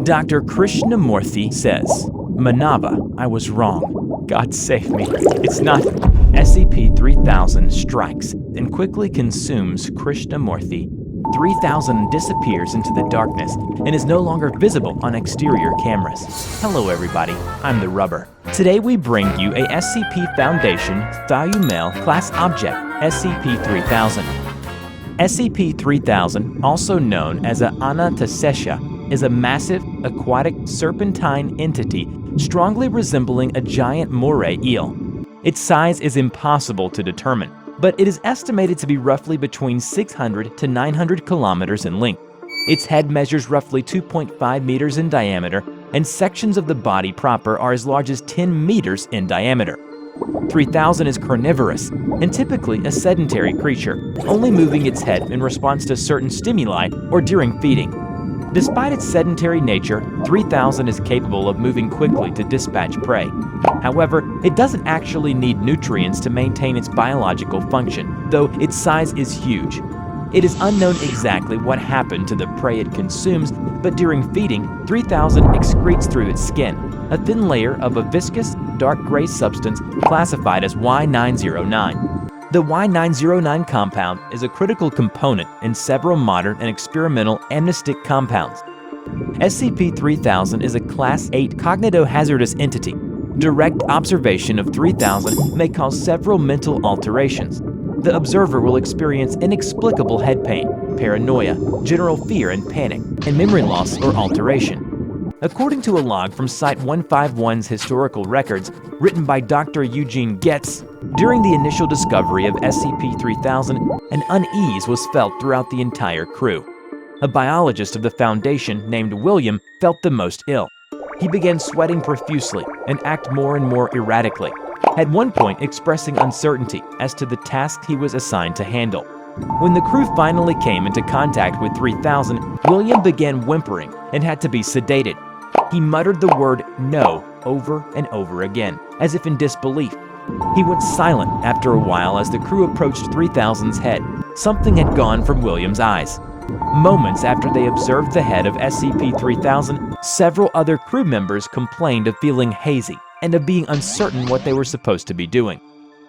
Dr. Krishnamurthy says, Manava, I was wrong. God save me. It's not. SCP-3000 strikes and quickly consumes Krishnamurthy. 3000 disappears into the darkness and is no longer visible on exterior cameras. Hello everybody, I'm TheRubber. Today we bring you a SCP Foundation THAUMIEL class object, SCP-3000. SCP-3000, also known as an Anantashesha, is a massive, aquatic, serpentine entity strongly resembling a giant moray eel. Its size is impossible to determine, but it is estimated to be roughly between 600 to 900 kilometers in length. Its head measures roughly 2.5 meters in diameter, and sections of the body proper are as large as 10 meters in diameter. 3000 is carnivorous and typically a sedentary creature, only moving its head in response to certain stimuli or during feeding. Despite its sedentary nature, 3000 is capable of moving quickly to dispatch prey. However, it doesn't actually need nutrients to maintain its biological function, though its size is huge. It is unknown exactly what happened to the prey it consumes, but during feeding, 3000 excretes through its skin a thin layer of a viscous, dark gray substance classified as Y909. The Y909 compound is a critical component in several modern and experimental amnestic compounds. SCP-3000 is a Class 8 cognitohazardous entity. Direct observation of 3000 may cause several mental alterations. The observer will experience inexplicable head pain, paranoia, general fear and panic, and memory loss or alteration. According to a log from Site-151's historical records, written by Dr. Eugene Getz, during the initial discovery of SCP-3000, an unease was felt throughout the entire crew. A biologist of the Foundation named William felt the most ill. He began sweating profusely and acted more and more erratically, at one point expressing uncertainty as to the task he was assigned to handle. When the crew finally came into contact with 3000, William began whimpering and had to be sedated. He muttered the word "no" over and over again, as if in disbelief. He went silent after a while as the crew approached 3000's head. Something had gone from William's eyes. Moments after they observed the head of SCP-3000, several other crew members complained of feeling hazy and of being uncertain what they were supposed to be doing.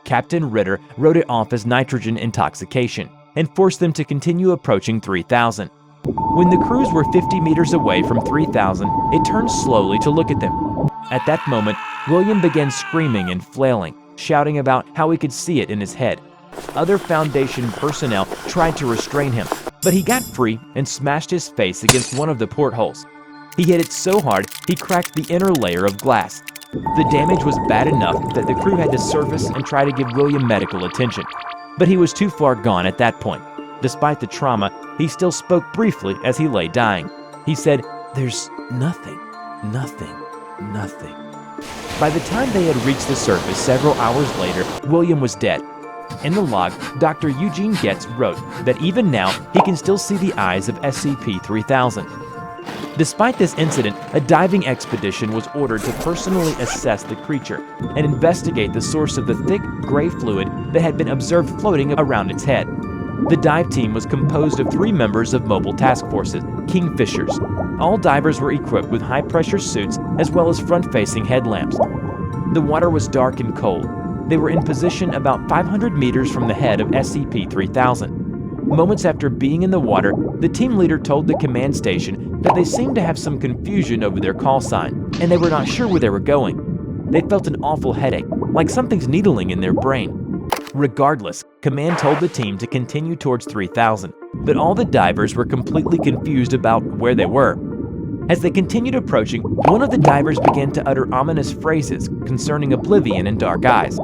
Captain Ritter wrote it off as nitrogen intoxication and forced them to continue approaching 3000. When the crews were 50 meters away from 3000, it turned slowly to look at them. At that moment, William began screaming and flailing, shouting about how he could see it in his head. Other Foundation personnel tried to restrain him, but he got free and smashed his face against one of the portholes. He hit it so hard he cracked the inner layer of glass. The damage was bad enough that the crew had to surface and try to give William medical attention, but he was too far gone at that point. Despite the trauma, he still spoke briefly as he lay dying. He said, "There's nothing. By the time they had reached the surface several hours later, William was dead. In the log, Dr. Eugene Getz wrote that even now he can still see the eyes of SCP-3000. Despite this incident, a diving expedition was ordered to personally assess the creature and investigate the source of the thick, gray fluid that had been observed floating around its head. The dive team was composed of 3 members of Mobile Task Forces, Kingfishers. All divers were equipped with high-pressure suits as well as front-facing headlamps. The water was dark and cold. They were in position about 500 meters from the head of SCP-3000. Moments after being in the water, the team leader told the command station that they seemed to have some confusion over their call sign, and they were not sure where they were going. They felt an awful headache, like something's needling in their brain. Regardless, command told the team to continue towards 3000, but all the divers were completely confused about where they were. As they continued approaching, one of the divers began to utter ominous phrases concerning oblivion and dark eyes.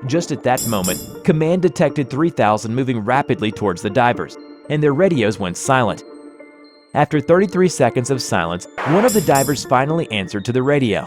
Just at that moment, command detected 3000 moving rapidly towards the divers, and their radios went silent. After 33 seconds of silence, one of the divers finally answered to the radio.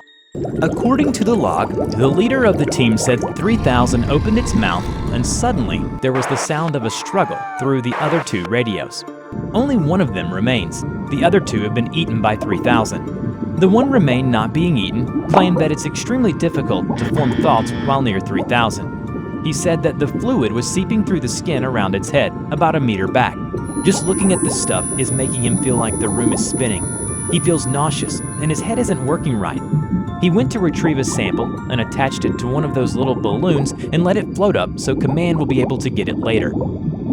According to the log, the leader of the team said 3000 opened its mouth, and suddenly there was the sound of a struggle through the other 2 radios. Only one of them remains. The other 2 have been eaten by 3000. The one remained not being eaten claimed that it's extremely difficult to form thoughts while near 3000. He said that the fluid was seeping through the skin around its head, about a meter back. Just looking at the stuff is making him feel like the room is spinning. He feels nauseous and his head isn't working right. He went to retrieve a sample and attached it to one of those little balloons and let it float up so Command will be able to get it later.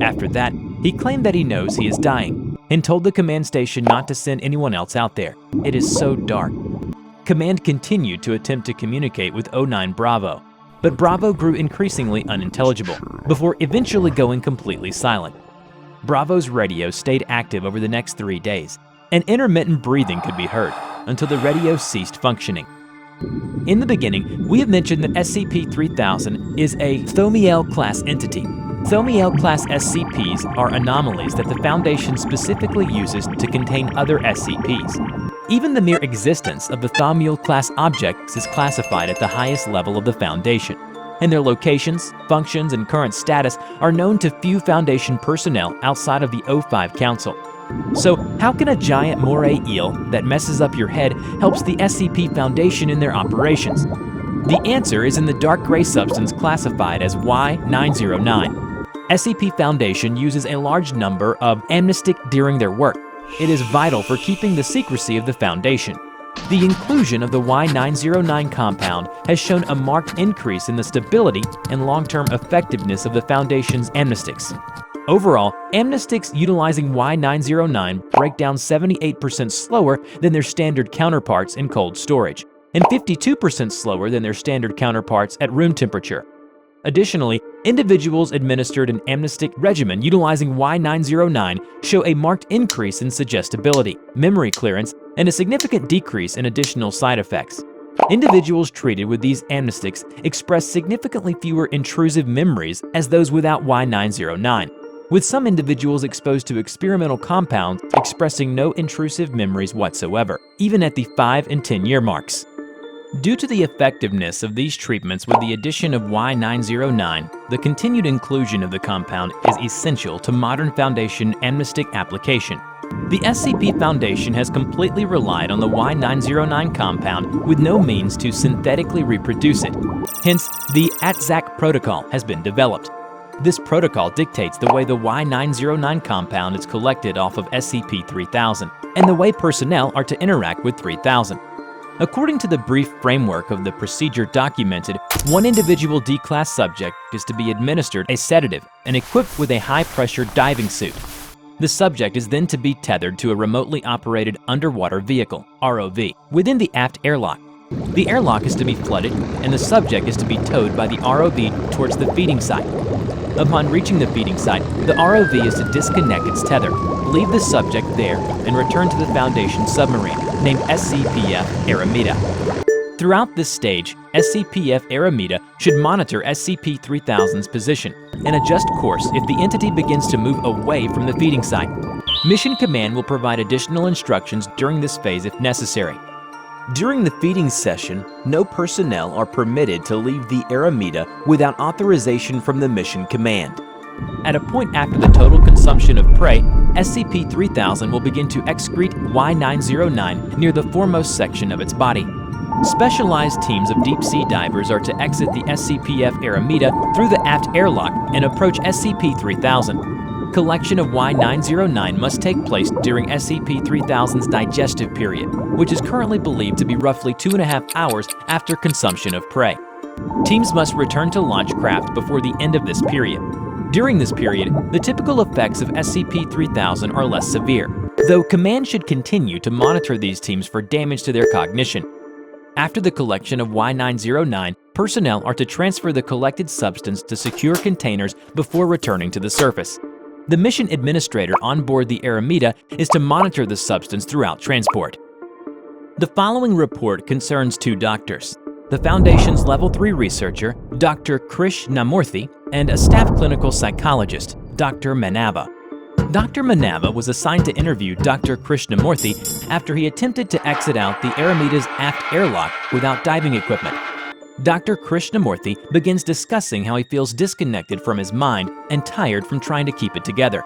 After that, he claimed that he knows he is dying and told the command station not to send anyone else out there. It is so dark. Command continued to attempt to communicate with 09 Bravo, but Bravo grew increasingly unintelligible before eventually going completely silent. Bravo's radio stayed active over the next 3 days, and intermittent breathing could be heard until the radio ceased functioning. In the beginning, we have mentioned that SCP-3000 is a THAUMIEL class entity. THAUMIEL class SCPs are anomalies that the Foundation specifically uses to contain other SCPs. Even the mere existence of the THAUMIEL class objects is classified at the highest level of the Foundation, and their locations, functions, and current status are known to few Foundation personnel outside of the O5 Council. So how can a giant moray eel that messes up your head helps the SCP Foundation in their operations? The answer is in the dark gray substance classified as Y909. SCP Foundation uses a large number of amnestic during their work. It is vital for keeping the secrecy of the Foundation. The inclusion of the Y909 compound has shown a marked increase in the stability and long-term effectiveness of the Foundation's amnestics. Overall, amnestics utilizing Y909 break down 78% slower than their standard counterparts in cold storage, and 52% slower than their standard counterparts at room temperature. Additionally, individuals administered an amnestic regimen utilizing Y909 show a marked increase in suggestibility, memory clearance, and a significant decrease in additional side effects. Individuals treated with these amnestics express significantly fewer intrusive memories as those without Y909, with some individuals exposed to experimental compounds expressing no intrusive memories whatsoever, even at the 5 and 10-year marks. Due to the effectiveness of these treatments with the addition of Y909, the continued inclusion of the compound is essential to modern Foundation amnestic application. The SCP Foundation has completely relied on the Y909 compound with no means to synthetically reproduce it. Hence, the ATZAC protocol has been developed. This protocol dictates the way the Y909 compound is collected off of SCP-3000 and the way personnel are to interact with 3000. According to the brief framework of the procedure documented, one individual D-class subject is to be administered a sedative and equipped with a high-pressure diving suit. The subject is then to be tethered to a remotely operated underwater vehicle, ROV, within the aft airlock. The airlock is to be flooded, and the subject is to be towed by the ROV towards the feeding site. Upon reaching the feeding site, the ROV is to disconnect its tether, leave the subject there, and return to the Foundation submarine, named SCP-F Aramida. Throughout this stage, SCP-F Aramida should monitor SCP-3000's position and adjust course if the entity begins to move away from the feeding site. Mission Command will provide additional instructions during this phase if necessary. During the feeding session, no personnel are permitted to leave the Aramida without authorization from the Mission Command. At a point after the total consumption of prey, SCP-3000 will begin to excrete Y909 near the foremost section of its body. Specialized teams of deep-sea divers are to exit the SCP-F Aramida through the aft airlock and approach SCP-3000. Collection of Y909 must take place during SCP-3000's digestive period, which is currently believed to be roughly 2.5 hours after consumption of prey. Teams must return to launch craft before the end of this period. During this period, the typical effects of SCP-3000 are less severe, though Command should continue to monitor these teams for damage to their cognition. After the collection of Y909, personnel are to transfer the collected substance to secure containers before returning to the surface. The mission administrator on board the Aramida is to monitor the substance throughout transport. The following report concerns 2 doctors, the Foundation's Level 3 researcher, Dr. Krish Namurthy, and a staff clinical psychologist, Dr. Manava. Dr. Manava was assigned to interview Dr. Krishnamurthy after he attempted to exit out the Aramida's aft airlock without diving equipment. Dr. Krishnamurthy begins discussing how he feels disconnected from his mind and tired from trying to keep it together.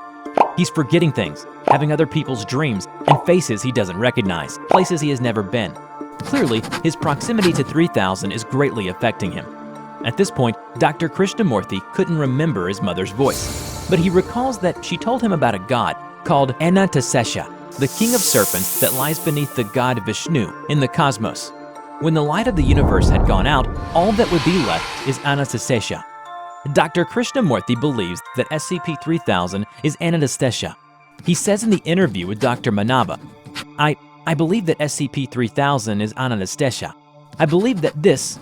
He's forgetting things, having other people's dreams, and faces he doesn't recognize, places he has never been. Clearly, his proximity to 3000 is greatly affecting him. At this point, Dr. Krishnamurthy couldn't remember his mother's voice, but he recalls that she told him about a god called Anantashesha. the king of serpents that lies beneath the god Vishnu in the cosmos. When the light of the universe had gone out, all that would be left is Anantashesha. Dr. Krishnamurti believes that SCP-3000 is Anantashesha. He says in the interview with Dr. Manava, I believe that SCP-3000 is Anantashesha. I believe that this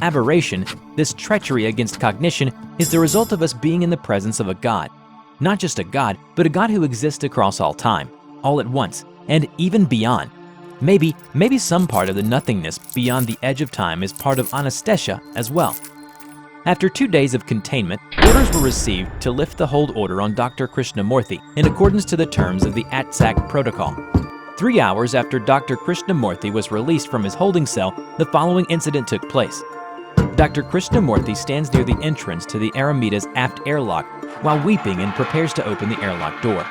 aberration, this treachery against cognition, is the result of us being in the presence of a god. Not just a god, but a god who exists across all time, all at once, and even beyond. Maybe some part of the nothingness beyond the edge of time is part of Anantashesha as well. After 2 days of containment, orders were received to lift the hold order on Dr. Krishnamurti in accordance to the terms of the ATSAC protocol. 3 hours after Dr. Krishnamurti was released from his holding cell, the following incident took place. Dr. Krishnamurti stands near the entrance to the Aramita's aft airlock while weeping and prepares to open the airlock door.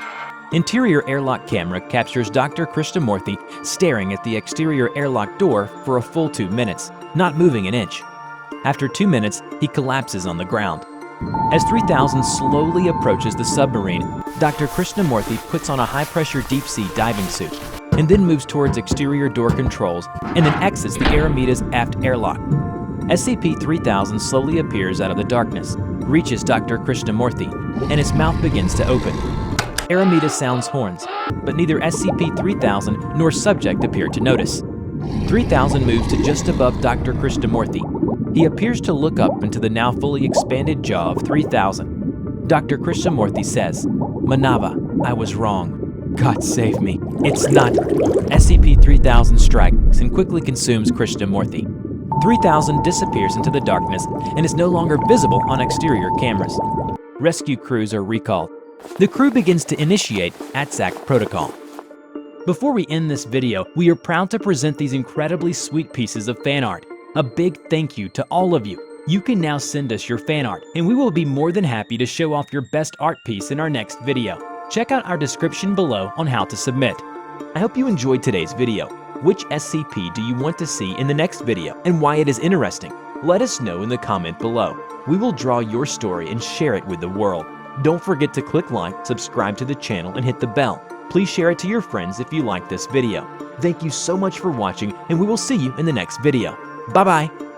Interior airlock camera captures Dr. Krishnamurti staring at the exterior airlock door for a full 2 minutes, not moving an inch. After 2 minutes, he collapses on the ground. As 3000 slowly approaches the submarine, Dr. Krishnamurti puts on a high-pressure deep-sea diving suit and then moves towards exterior door controls and then exits the Aramita's aft airlock. SCP-3000 slowly appears out of the darkness, reaches Dr. Krishnamurti, and its mouth begins to open. Aramita sounds horns, but neither SCP-3000 nor subject appear to notice. 3000 moves to just above Dr. Krishnamurti. He appears to look up into the now fully expanded jaw of 3000. Dr. Krishnamurti says, "Manava, I was wrong. God save me. It's not." SCP-3000 strikes and quickly consumes Krishnamurti. 3000 disappears into the darkness and is no longer visible on exterior cameras. Rescue crews are recalled. The crew begins to initiate ATSAC protocol. Before we end this video, we are proud to present these incredibly sweet pieces of fan art. A big thank you to all of you. You can now send us your fan art, and we will be more than happy to show off your best art piece in our next video. Check out our description below on how to submit. I hope you enjoyed today's video. Which SCP do you want to see in the next video, and why it is interesting? Let us know in the comment below. We will draw your story and share it with the world. Don't forget to click like, subscribe to the channel, and hit the bell. Please share it to your friends if you like this video. Thank you so much for watching, and we will see you in the next video. Bye-bye.